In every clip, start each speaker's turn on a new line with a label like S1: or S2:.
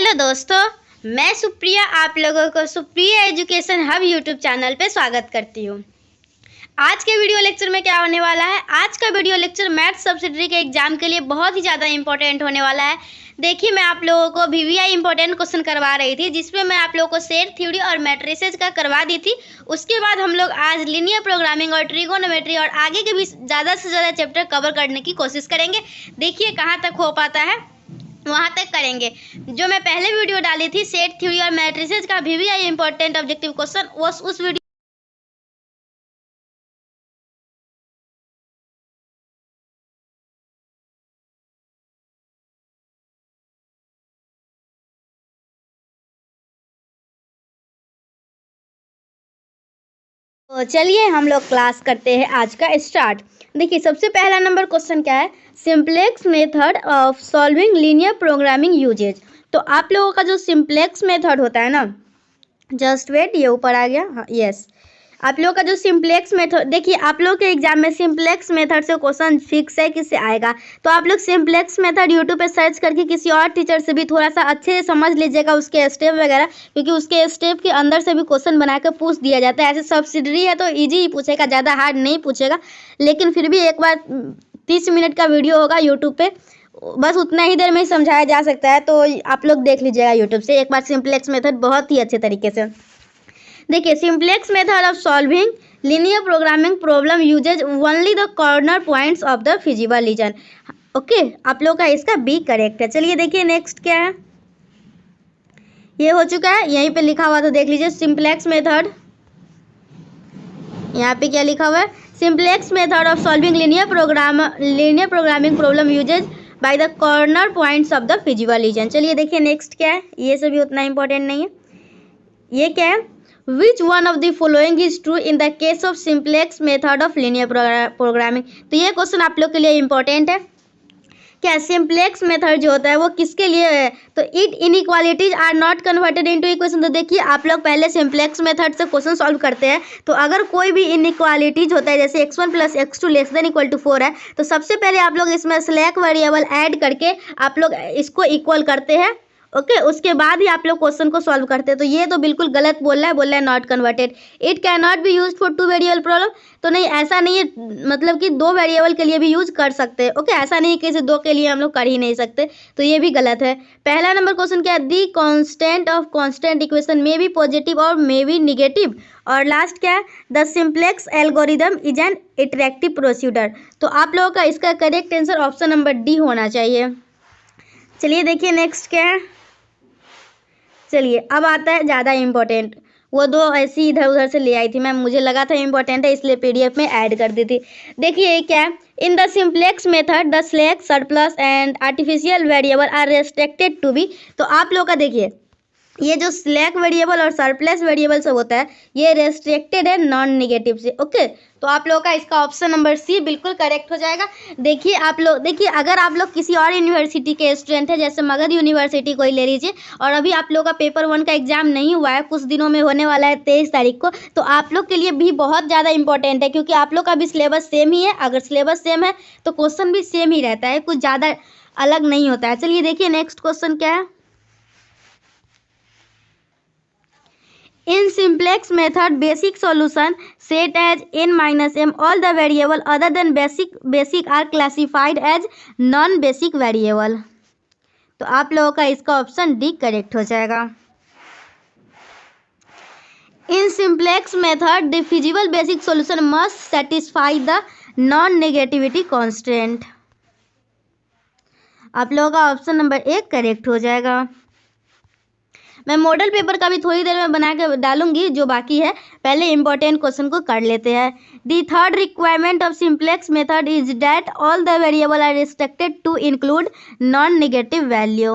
S1: Hello दोस्तों, मैं सुप्रिया आप लोगों को Supriya education hub YouTube channel पे स्वागत करती हूँ। आज के वीडियो लेक्चर में क्या होने वाला है? आज का वीडियो लेक्चर मैथ सब्सिडरी के एग्जाम के लिए बहुत ही ज़्यादा इंपॉर्टेंट होने वाला है। देखिए, मैं आप लोगों को वीवीआई इंपॉर्टेंट क्वेश्चन करवा रही थी, जिसमें मैं आप लोगों को सेट थ्योरी और मैट्रिसेस का करवा दी थी। उसके बाद हम लोग आज लीनियर प्रोग्रामिंग और ट्रिगोनोमेट्री और आगे के भी ज़्यादा से ज़्यादा चैप्टर कवर करने की कोशिश करेंगे। देखिए कहाँ तक हो पाता है, वहाँ तक करेंगे। जो मैं पहले वीडियो डाली थी सेट थ्योरी और मैट्रिसेस का वीवीआई इंपॉर्टेंट ऑब्जेक्टिव क्वेश्चन, उस वीडियो तो चलिए हम लोग क्लास करते हैं आज का स्टार्ट। देखिए, सबसे पहला नंबर क्वेश्चन क्या है? Simplex method of solving linear programming uses. तो आप लोगों का जो सिंप्लेक्स मेथड होता है ना, जस्ट वेट, ये ऊपर आ गया, हाँ यस। आप लोगों का जो सिंप्लेक्स मेथड, देखिए आप लोग के एग्जाम में सिंप्लेक्स मेथड से क्वेश्चन फिक्स है किससे आएगा। तो आप लोग सिंप्लेक्स मेथड यूट्यूब पे सर्च करके किसी और टीचर से भी थोड़ा सा अच्छे से समझ लीजिएगा उसके स्टेप वगैरह, क्योंकि उसके स्टेप के अंदर से भी क्वेश्चन बना कर पूछ दिया जाता है। ऐसे सब्सिडरी है तो ईजी ही पूछेगा, ज़्यादा हार्ड नहीं पूछेगा। लेकिन फिर भी एक बार 30 मिनट का वीडियो होगा यूट्यूब पे, बस उतना ही देर में ही समझाया जा सकता है, तो आप लोग देख लीजिएगा यूट्यूब से एक बार सिंप्लेक्स मेथड बहुत ही अच्छे तरीके से। देखिए, simplex method of solving linear programming problem uses only the corner points of the feasible region. Okay, आप लोग का इसका बी करेक्ट है। चलिए देखिए नेक्स्ट क्या है, ये हो चुका है, यहीं पे लिखा हुआ तो देख लीजिए सिंप्लेक्स मेथड। यहाँ पे क्या लिखा हुआ है? Simplex method of solving linear programming problem uses by the corner points of the feasible region. चलिए देखिए नेक्स्ट क्या है, ये सभी उतना इंपॉर्टेंट नहीं है। ये क्या है? Which one of the following is true in the case of simplex method of linear programming? तो ये क्वेश्चन आप लोग के लिए इंपॉर्टेंट है। क्या सिंप्लेक्स मेथड जो होता है वो किसके लिए है? तो it inequalities are not converted into equation. तो देखिए, आप लोग पहले सिंप्लेक्स मेथड से क्वेश्चन सॉल्व करते हैं, तो अगर कोई भी इनइक्वालिटीज होता है, जैसे x1 + x2 ≤ 4 है, तो सबसे पहले आप लोग इसमें स्लैक वेरिएबल ऐड करके आप लोग इसको इक्वल करते हैं। ओके, उसके बाद ही आप लोग क्वेश्चन को सॉल्व करते हैं। तो ये तो बिल्कुल गलत बोल रहा है not converted. It can not be use for 2 variable problem. तो नहीं, ऐसा नहीं है, मतलब कि 2 वेरिएबल के लिए भी यूज कर सकते हैं। ओके, ऐसा नहीं कि 2 के लिए हम लोग कर ही नहीं सकते, तो ये भी गलत है। पहला नंबर क्वेश्चन क्या है? The constant of constant equation may be positive और मे बी निगेटिव। और लास्ट क्या है? The simplex algorithm is an interactive procedure. तो आप लोगों का इसका correct answer option number D होना चाहिए। चलिए देखिए नेक्स्ट क्या है। चलिए अब आता है ज़्यादा इम्पोर्टेंट, वो 2 ऐसी इधर उधर से ले आई थी मैं, मुझे लगा था इम्पोर्टेंट है इसलिए पीडीएफ में ऐड कर दी थी। देखिए क्या है? In the simplex method the slack, surplus and artificial variable are restricted to be. तो आप लोग का देखिए, ये जो स्लैक वेरिएबल और सरप्लस वेरिएबल सब होता है, ये रेस्ट्रिक्टेड है नॉन निगेटिव से। ओके, तो आप लोगों का इसका ऑप्शन नंबर सी बिल्कुल करेक्ट हो जाएगा। देखिए आप लोग, देखिए अगर आप लोग किसी और यूनिवर्सिटी के स्टूडेंट हैं, जैसे मगध यूनिवर्सिटी कोई ले लीजिए, और अभी आप लोग का पेपर 1 का एग्जाम नहीं हुआ है, कुछ दिनों में होने वाला है 23 तारीख को, तो आप लोग के लिए भी बहुत ज़्यादा इंपॉर्टेंट है, क्योंकि आप लोग का भी सिलेबस सेम ही है। अगर सिलेबस सेम है तो क्वेश्चन भी सेम ही रहता है, कुछ ज़्यादा अलग नहीं होता है। चलिए देखिए नेक्स्ट क्वेश्चन क्या है। In simplex method, basic solution set as n-m. All the variable other than basic are classified as non-basic variable. तो आप लोगों का इसका ऑप्शन डी करेक्ट हो जाएगा। In simplex method, the feasible basic solution must satisfy the non-negativity constraint. आप लोगों का ऑप्शन नंबर 1 करेक्ट हो जाएगा। मैं मॉडल पेपर का भी थोड़ी देर में बना के डालूंगी, जो बाकी है पहले इंपॉर्टेंट क्वेश्चन को कर लेते हैं। The third requirement of simplex method is that all the variable are restricted to include non negative value.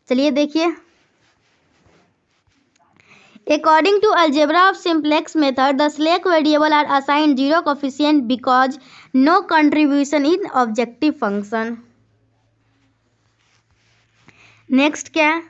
S1: चलिए देखिए, according to algebra of simplex method the slack variable are assigned 0 coefficient because no contribution in objective function. Next क्या है?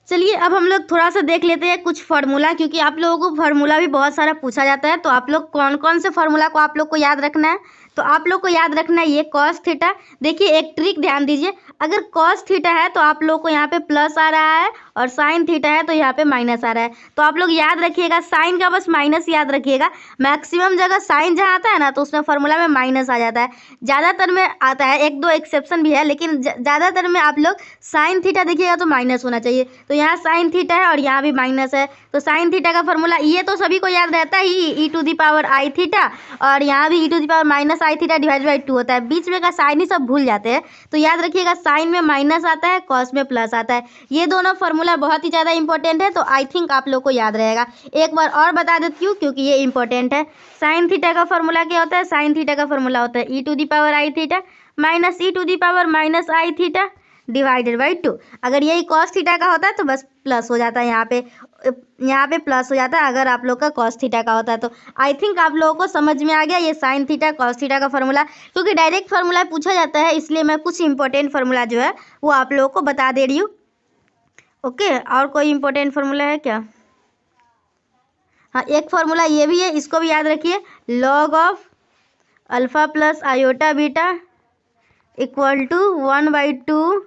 S1: चलिए अब हम लोग थोड़ा सा देख लेते हैं कुछ फार्मूला, क्योंकि आप लोगों को फार्मूला भी बहुत सारा पूछा जाता है। तो आप लोग कौन कौन से फार्मूला को आप लोग को याद रखना है, तो आप लोग को याद रखना है ये कॉस थीटा। देखिए एक ट्रिक ध्यान दीजिए, अगर कॉस थीटा है तो आप लोग को यहाँ पे प्लस आ रहा है और साइन थीटा है तो यहाँ पे माइनस आ रहा है। तो आप लोग याद रखिएगा साइन का बस माइनस याद रखिएगा। मैक्सिमम जगह साइन जहाँ आता है ना तो उसमें फॉर्मूला में माइनस आ जाता है, ज़्यादातर में आता है, एक दो एक्सेप्शन भी है, लेकिन ज़्यादातर में आप लोग साइन थीटा देखिएगा तो माइनस होना चाहिए। तो यहाँ साइन थीटा है और यहाँ भी माइनस है, तो साइन थीटा का फॉर्मूला ये तो सभी को याद रहता ही, e⁻i थीटा, और यहाँ भी e⁻−i थीटा डिवाइड बाई 2 होता है। बीच में का साइन ही सब भूल जाते हैं, तो याद रखिएगा साइन में माइनस आता है, कॉस में प्लस आता है। ये दोनों फॉर्मूला बहुत ही ज़्यादा इंपॉर्टेंट है, तो आई थिंक आप लोग को याद रहेगा। एक बार और बता देती हूँ क्योंकि ये इंपॉर्टेंट है। साइन थीटा का फॉर्मूला क्या होता है? साइन थीटा का फॉर्मूला होता है e⁻i theta minus e⁻−i theta divided by 2। अगर यही कॉस थीटा का होता है तो बस प्लस हो जाता है, यहाँ पे प्लस हो जाता है अगर आप लोग का कॉस थीटा का होता है। तो आई थिंक आप लोगों को समझ में आ गया ये साइन थीटा कॉस थीटा का फॉर्मूला, क्योंकि डायरेक्ट फार्मूला पूछा जाता है, इसलिए मैं कुछ इंपॉर्टेंट फार्मूला जो है वो आप लोगों को बता दे रही हूँ। ओके, और कोई इंपॉर्टेंट फार्मूला है क्या? हाँ, एक फार्मूला ये भी है, इसको भी याद रखिए, log of alpha plus iota beta equal to 1/2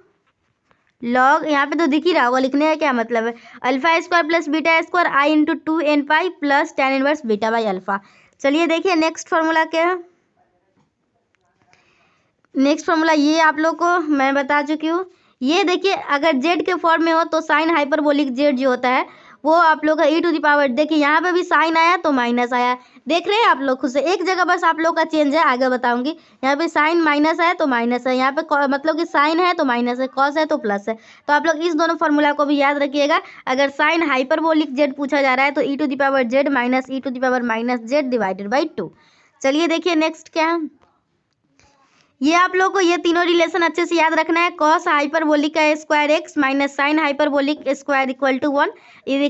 S1: log, यहाँ पे तो दिख ही रहा होगा, लिखने का क्या मतलब है, alpha square plus beta square I into 2n pi plus tan inverse beta by alpha. चलिए देखिए नेक्स्ट फार्मूला क्या है। नेक्स्ट फार्मूला ये आप लोग को मैं बता चुकी हूँ। ये देखिए अगर z के फॉर्म में हो तो साइन हाइपरबोलिक z जो होता है वो आप लोग का e⁻, देखिए यहाँ पे भी साइन आया तो माइनस आया, देख रहे हैं आप लोग खुद से, एक जगह बस आप लोग का चेंज है, आगे बताऊंगी। यहाँ पे साइन माइनस है तो माइनस है, यहाँ पे मतलब कि साइन है तो माइनस है, कॉस है तो प्लस है। तो आप लोग इस दोनों फार्मूला को भी याद रखिएगा। अगर साइन हाइपरबोलिक z पूछा जा रहा है तो e⁻z minus e⁻−z divided by 2। चलिए देखिए नेक्स्ट क्या है। ये आप लोग को ये तीनों रिलेशन अच्छे से याद रखना है। कॉस हाइपरबोलिक का square x minus sine hyperbolic square equal to 1।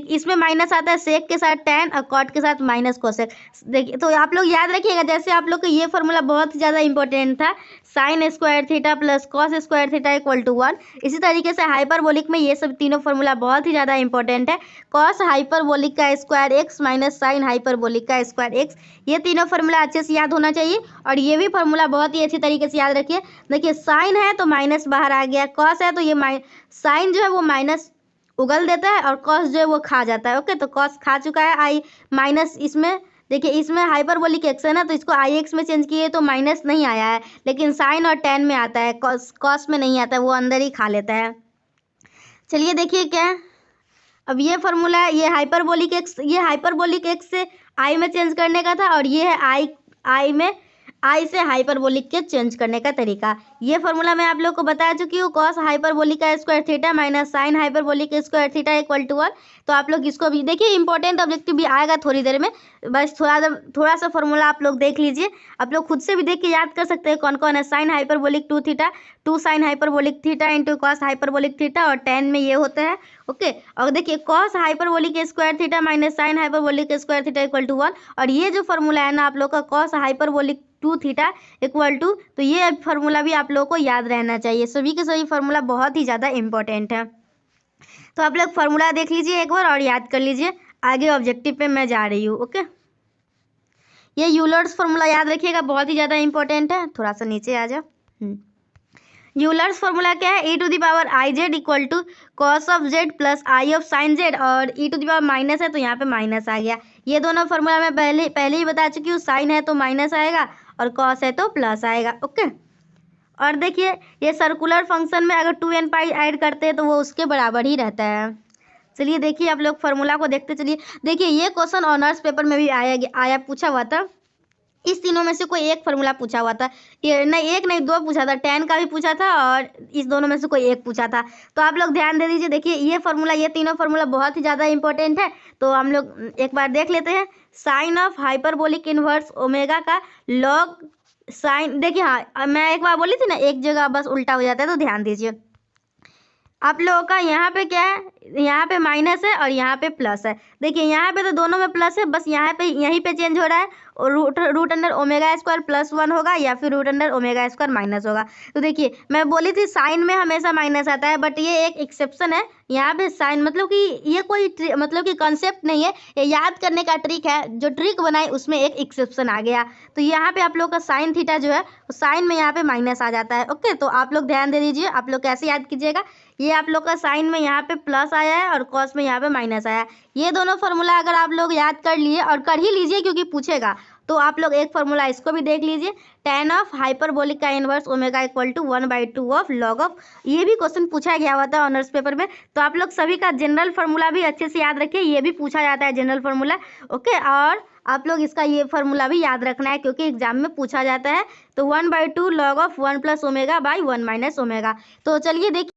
S1: इसमें माइनस आता है सेक के साथ tan और कॉट के साथ माइनस कोसेक। देखिए तो आप लोग याद रखिएगा, जैसे आप लोग को ये फार्मूला बहुत ही ज़्यादा इंपॉर्टेंट था, sine square theta plus cos square theta equal to 1। इसी तरीके से हाइपरबोलिक में ये सब तीनों फार्मूला बहुत ही ज़्यादा इंपॉर्टेंट है। कॉस हाइपरबोलिक का square x minus sine hyperbolic का स्क्वायर एक्स, ये तीनों फार्मूला अच्छे से याद होना चाहिए। और ये भी फार्मूला बहुत ही अच्छी तरीके से याद रखिए। देखिए साइन है तो माइनस बाहर आ गया, कॉस है तो ये साइन जो है वो माइनस उगल देता है और कॉस जो है वो खा जाता है। ओके, तो कॉस खा चुका है, आई माइनस इसमें देखिए इसमें हाइपरबोलिक एक्स है ना, तो इसको आई एक्स में चेंज किए तो माइनस नहीं आया है, लेकिन साइन और tan में आता है, कॉस में नहीं आता है, वो अंदर ही खा लेता है। चलिए देखिए क्या है। अब ये फार्मूला है, ये हाइपरबोलिक एक्स से आई में चेंज करने का था, और ये है आई से हाइपरबोलिक के चेंज करने का तरीका। ये फार्मूला मैं आप लोग को बता चुकी हूँ, कॉस हाइपरबोलिक का square theta minus sine hyperbolic square theta equal to 1। तो आप लोग इसको भी देखिए, इंपॉर्टेंट ऑब्जेक्टिव भी आएगा थोड़ी देर में, बस थोड़ा सा फार्मूला आप लोग देख लीजिए। आप लोग खुद से भी देख के याद कर सकते हैं कौन कौन है। Sine hyperbolic 2 theta, 2 sine hyperbolic theta into cos hyperbolic theta, और tan में ये होता है। ओके, और देखिए cos hyperbolic square theta minus sine hyperbolic square theta equal to 1। और ये जो फार्मूला है ना आप लोग का cos hyperbolic 2 theta equal to, तो ये फार्मूला भी आप लोगों को याद रहना चाहिए। सभी के सभी फार्मूला बहुत ही ज़्यादा इंपॉर्टेंट है। तो आप लोग फार्मूला देख लीजिए एक बार और याद कर लीजिए, आगे ऑब्जेक्टिव पे मैं जा रही हूँ। ओके, ये यूलर्स फार्मूला याद रखिएगा, बहुत ही ज़्यादा इंपॉर्टेंट है। थोड़ा सा नीचे आ जाओ। यूलर्स फार्मूला क्या है? e⁻iz equal to cos of z प्लस आई ऑफ साइन z, और e⁻ माइनस है तो यहाँ पे माइनस आ गया। ये दोनों फार्मूला मैं पहले ही बता चुकी हूँ, साइन है तो माइनस आएगा और कॉस है तो प्लस आएगा। ओके, और देखिए ये सर्कुलर फंक्शन में अगर 2n पाई ऐड करते हैं तो वो उसके बराबर ही रहता है। चलिए देखिए आप लोग फार्मूला को देखते चलिए। देखिए ये क्वेश्चन ऑनर्स पेपर में भी आया पूछा हुआ था। इस तीनों में से कोई एक फार्मूला पूछा हुआ था, ये नहीं एक नहीं दो पूछा था, tan का भी पूछा था और इस दोनों में से कोई एक पूछा था। तो आप लोग ध्यान दे दीजिए। देखिए ये तीनों फार्मूला बहुत ही ज़्यादा इंपॉर्टेंट है, तो हम लोग एक बार देख लेते हैं। Sine of hyperbolic inverse omega का लॉग साइन, देखिए हाँ मैं एक बार बोली थी ना, एक जगह बस उल्टा हो जाता है, तो ध्यान दीजिए। आप लोगों का यहाँ पे क्या है, यहाँ पे माइनस है और यहाँ पे प्लस है। देखिए यहाँ पे तो दोनों में प्लस है, बस यहाँ पे यहीं पे चेंज हो रहा है। Root under omega square plus 1 होगा या फिर root under omega square minus होगा। तो देखिए मैं बोली थी साइन में हमेशा माइनस आता है, बट ये एक एक्सेप्शन है। यहाँ पे साइन मतलब कि ये कोई मतलब कि कॉन्सेप्ट नहीं है, ये याद करने का ट्रिक है। जो ट्रिक बनाई उसमें एक एक्सेप्शन आ गया। तो यहाँ पे आप लोग का साइन थीटा जो है साइन में यहाँ पे माइनस आ जाता है। ओके, तो आप लोग ध्यान दे दीजिए। आप लोग कैसे याद कीजिएगा, ये आप लोग का साइन में यहाँ पे प्लस आया है और कॉस में यहाँ पे माइनस आया है। ये दोनों फार्मूला अगर आप लोग याद कर लिए, और कर ही लीजिए क्योंकि पूछेगा, तो आप लोग एक फार्मूला इसको भी देख लीजिए, tan ऑफ हाइपरबोलिक का inverse omega equal to 1/2 of log of. ये भी क्वेश्चन पूछा गया हुआ था ऑनर्स पेपर में। तो आप लोग सभी का जनरल फार्मूला भी अच्छे से याद रखिए, ये भी पूछा जाता है जनरल फार्मूला। ओके, और आप लोग इसका ये फार्मूला भी याद रखना है क्योंकि एग्जाम में पूछा जाता है। तो 1/2 log of 1 plus omega by 1 minus omega. तो चलिए देखिए,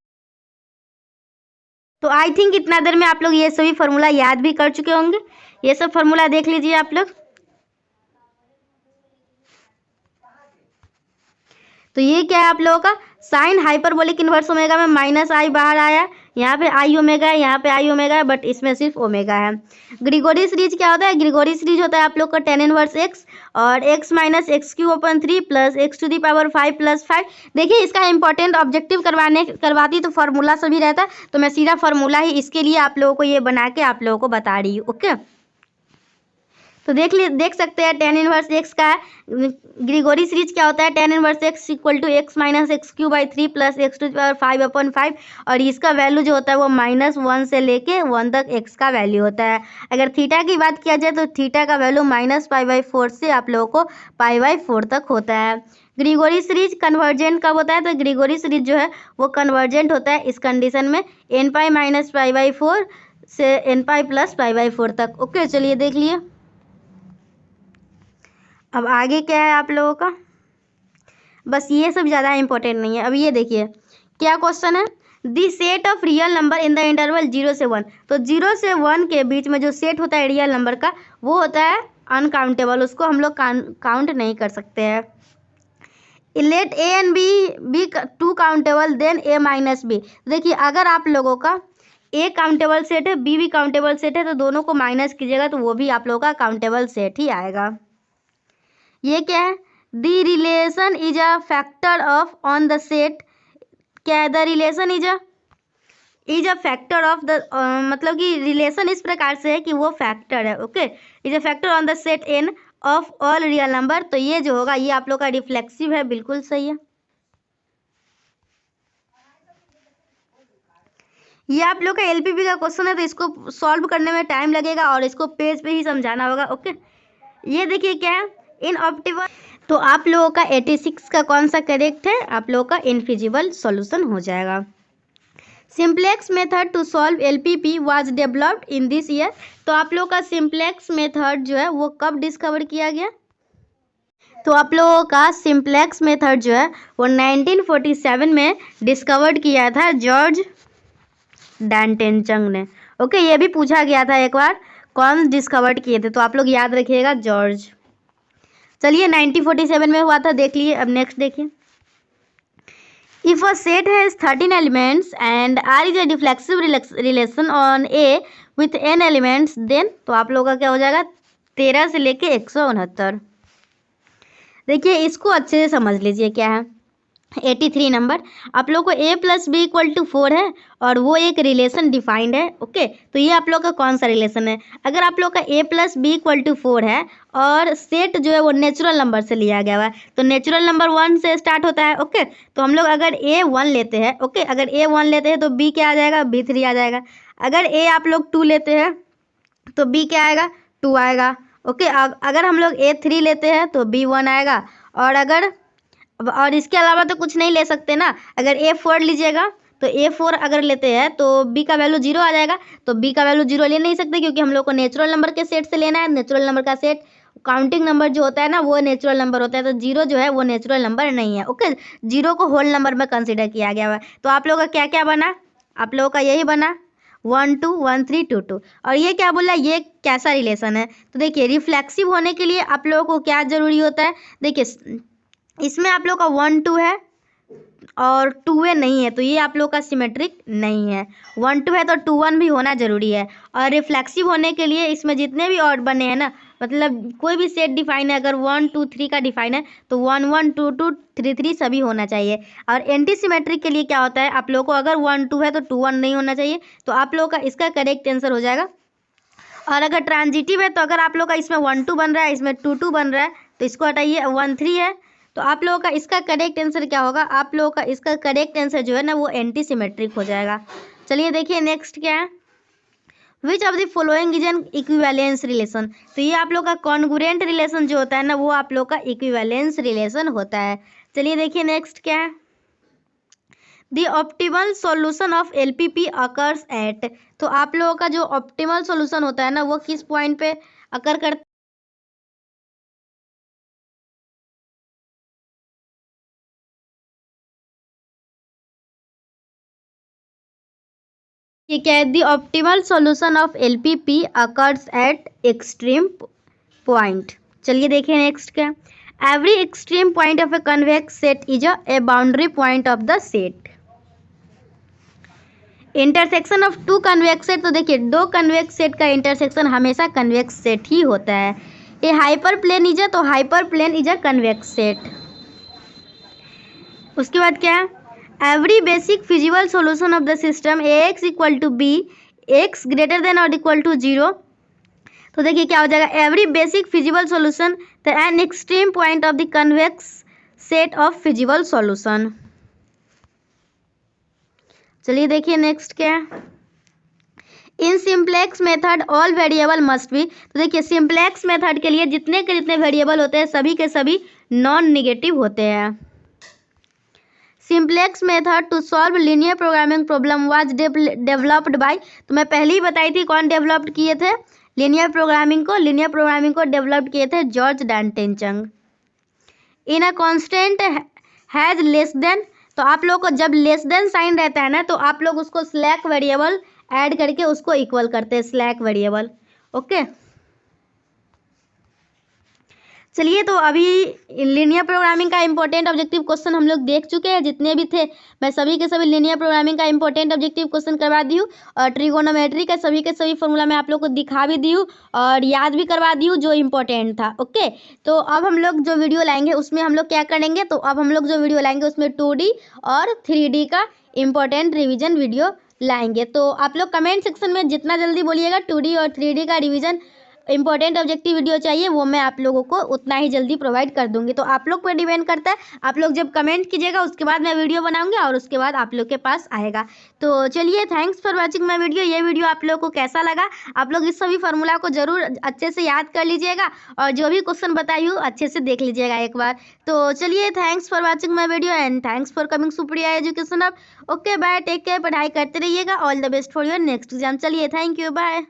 S1: तो आई थिंक इतना देर में आप लोग ये सभी फार्मूला याद भी कर चुके होंगे। ये सब फार्मूला देख लीजिए आप लोग। तो ये क्या है आप लोगों का साइन हाइपरबोलिक इनवर्स ओमेगा में माइनस आई बाहर आया, यहाँ पे आई ओमेगा है, यहाँ पे आई ओमेगा है, बट इसमें सिर्फ ओमेगा है। ग्रिगोरी सीरीज क्या होता है, ग्रिगोरी सीरीज होता है आप लोग का tan इनवर्स एक्स और x minus x cube upon 3 plus x to the power 5 plus 5। देखिए इसका इंपॉर्टेंट ऑब्जेक्टिव करवाती तो फार्मूला सभी रहता, तो मैं सीधा फार्मूला ही इसके लिए आप लोगों को ये बना के आप लोगों को बता रही हूँ। ओके, तो देख सकते हैं tan इनवर्स एक्स का ग्रिगोरी सीरीज क्या होता है, tan inverse x equal to x minus x cube by 3 plus x to power 5/5। और इसका वैल्यू जो होता है वो -1 से लेके 1 तक एक्स का वैल्यू होता है। अगर थीटा की बात किया जाए तो थीटा का वैल्यू -π/4 से आप लोगों को π/4 तक होता है। ग्रिगोरी सीरीज कन्वर्जेंट कब होता है, तो ग्रिगोरी सीरीज जो है वो कन्वर्जेंट होता है इस कंडीशन में nπ माइनस π/4 से nπ प्लस π/4 तक। ओके, चलिए देख लिए अब आगे क्या है आप लोगों का। बस ये सब ज़्यादा इंपॉर्टेंट नहीं है। अब ये देखिए क्या क्वेश्चन है, the set of real number in the interval 0 से 1। तो 0 से 1 के बीच में जो सेट होता है रियल नंबर का वो होता है अनकाउंटेबल, उसको हम लोग काउंट नहीं कर सकते हैं। Let A and B two countable then A minus B. देखिए अगर आप लोगों का ए काउंटेबल सेट है, बी भी काउंटेबल सेट है, तो दोनों को माइनस कीजिएगा तो वो भी आप लोगों का काउंटेबल सेट ही आएगा। ये क्या है, the relation is a factor of on the set. क्या है, the relation is a factor of the, मतलब कि रिलेशन इस प्रकार से है कि वो फैक्टर है। Okay, is a factor on the set N of all real number. तो ये जो होगा ये आप लोग का रिफ्लेक्सिव है, बिल्कुल सही है। ये आप लोग का एलपीपी का क्वेश्चन है, तो इसको सॉल्व करने में टाइम लगेगा और इसको पेज पे ही समझाना होगा। ओके, ये देखिए क्या है, इन ऑप्टिमल। तो आप लोगों का 86 का कौन सा करेक्ट है, आप लोगों का इनफिजिबल सॉल्यूशन हो जाएगा। Simplex method to solve LPP was developed in this year. तो आप लोगों का सिंप्लेक्स मेथड जो है वो कब डिस्कवर किया गया, तो आप लोगों का सिंप्लेक्स मेथड जो है वो 1947 में डिस्कवर्ड किया था जॉर्ज डैंटेनचंग ने। ओके, ये भी पूछा गया था एक बार कौन डिस्कवर्ड किए थे, तो आप लोग याद रखिएगा जॉर्ज। चलिए 1947 में हुआ था, देख लिए। अब नेक्स्ट देखिए, if a set has 13 elements and R is a reflexive relation on A with n elements then. तो आप लोगों का क्या हो जाएगा 13 से लेके 169। देखिए इसको अच्छे से समझ लीजिए क्या है, 83 नंबर आप लोग को a plus B equal to 4 है और वो एक रिलेशन डिफाइंड है। ओके, तो ये आप लोग का कौन सा रिलेशन है, अगर आप लोग का a plus B equal to 4 है और सेट जो है वो नेचुरल नंबर से लिया गया हुआ है, तो नेचुरल नंबर 1 से स्टार्ट होता है। ओके, तो हम लोग अगर a 1 लेते हैं, ओके, अगर a 1 लेते हैं तो b क्या आ जाएगा, b 3 आ जाएगा। अगर a आप लोग 2 लेते हैं तो b क्या आएगा, 2 आएगा। ओके, अगर हम लोग a 3 लेते हैं तो b 1 आएगा। और इसके अलावा तो कुछ नहीं ले सकते ना। अगर A4 लीजिएगा तो A4 अगर लेते हैं तो B का वैल्यू 0 आ जाएगा, तो B का वैल्यू 0 ले नहीं सकते क्योंकि हम लोग को नेचुरल नंबर के सेट से लेना है। नेचुरल नंबर का सेट काउंटिंग नंबर जो होता है ना वो नेचुरल नंबर होता है, तो 0 जो है वो नेचुरल नंबर नहीं है। ओके, 0 को होल नंबर में कंसिडर किया गया है। तो आप लोगों का क्या क्या बना, आप लोगों का यही बना 1 2 1 3 2 2। और ये क्या बोला, ये कैसा रिलेशन है, तो देखिए रिफ्लेक्सिव होने के लिए आप लोगों को क्या जरूरी होता है, देखिए इसमें आप लोग का 1 2 है और 2 ए नहीं है, तो ये आप लोग का सिमेट्रिक नहीं है। 1 2 है तो 2 1 भी होना जरूरी है। और रिफ्लेक्सिव होने के लिए इसमें जितने भी ऑड बने हैं ना मतलब कोई भी सेट डिफाइन है, अगर 1 2 3 का डिफाइन है तो 1 1 2 2 3 3 सभी होना चाहिए। और एंटी सिमेट्रिक के लिए क्या होता है, आप लोगों को अगर 1 2 है तो 2 1 नहीं होना चाहिए, तो आप लोगों का इसका करेक्ट आंसर हो जाएगा। और अगर ट्रांजिटिव है तो अगर आप लोग का इसमें 1 2 बन रहा है, इसमें 2 2 बन रहा है, तो इसको हटाइए। 1 3 है तो आप लोगों का इसका करेक्ट आंसर क्या होगा, आप लोगों का इसका करेक्ट आंसर जो है ना वो एंटी सिमेट्रिक हो जाएगा। चलिए देखिए नेक्स्ट क्या है, which of the following is an equivalence relation. तो ये आप लोग का कॉन्ग्रुएंट रिलेशन जो होता है ना वो आप लोग का इक्विवेलेंस रिलेशन होता है। चलिए देखिए नेक्स्ट क्या है, the optimal solution of LPP occurs eight. तो आप लोगों का जो ऑप्टिमल सॉल्यूशन होता है ना वो किस पॉइंट पे अकर करता है, क्या है, the optimal solution of LPP occurs at extreme point. चलिए देखिए नेक्स्ट क्या, every extreme point of a convex set is a boundary point of the set. Intersection of two convex set, तो देखिए दो कन्वेक्स सेट का intersection हमेशा convex set ही होता है। ये हाइपर प्लेन इज तो hyper plane is a convex set. उसके बाद क्या है, every basic feasible solution of the system A X equal to B X greater than और इक्वल टू 0। तो देखिए क्या हो जाएगा, every basic feasible solution the an extreme point of the convex set of feasible solution. चलिए देखिए next क्या है, in simplex method all variable must be. तो देखिए सिंप्लेक्स मेथड के लिए जितने के जितने वेरिएबल होते हैं सभी के सभी नॉन निगेटिव होते हैं। Simplex method to solve linear programming problem was developed by. तो मैं पहले ही बताई थी कौन डेवलप्ड किए थे लीनियर प्रोग्रामिंग को डेवलप किए थे George Dantzig. In a constant has less than, तो आप लोग को जब लेस देन साइन रहता है ना तो आप लोग उसको स्लैक वेरिएबल ऐड करके उसको इक्वल करते हैं, स्लैक वेरिएबल। ओके चलिए, तो अभी लीनियर प्रोग्रामिंग का इंपॉर्टेंट ऑब्जेक्टिव क्वेश्चन हम लोग देख चुके हैं, जितने भी थे मैं सभी के सभी लीनियर प्रोग्रामिंग का इंपॉर्टेंट ऑब्जेक्टिव क्वेश्चन करवा दी हूँ। और ट्रिगोनोमेट्री का सभी के सभी फॉर्मूला मैं आप लोग को दिखा भी दी हूँ और याद भी करवा दी हूँ जो इंपॉर्टेंट था। ओके, तो अब हम लोग जो वीडियो लाएंगे उसमें हम लोग क्या करेंगे, तो अब हम लोग जो वीडियो लाएंगे उसमें 2D और 3D का इंपॉर्टेंट रिविजन वीडियो लाएंगे। तो आप लोग कमेंट सेक्शन में जितना जल्दी बोलिएगा 2D और 3D का रिविजन इंपॉर्टेंट ऑब्जेक्टिव वीडियो चाहिए वो मैं आप लोगों को उतना ही जल्दी प्रोवाइड कर दूंगी। तो आप लोग पर डिपेंड करता है, आप लोग जब कमेंट कीजिएगा उसके बाद मैं वीडियो बनाऊंगी और उसके बाद आप लोग के पास आएगा। तो चलिए, thanks for watching my video. ये वीडियो आप लोग को कैसा लगा, आप लोग इस सभी फार्मूला को जरूर अच्छे से याद कर लीजिएगा और जो भी क्वेश्चन बताई हूँ अच्छे से देख लीजिएगा एक बार। तो चलिए, thanks for watching my video and thanks for coming Supriya education अब। ओके बाय, टेक केयर, पढ़ाई करते रहिएगा। All the best for your next exam. चलिए, थैंक यू, बाय।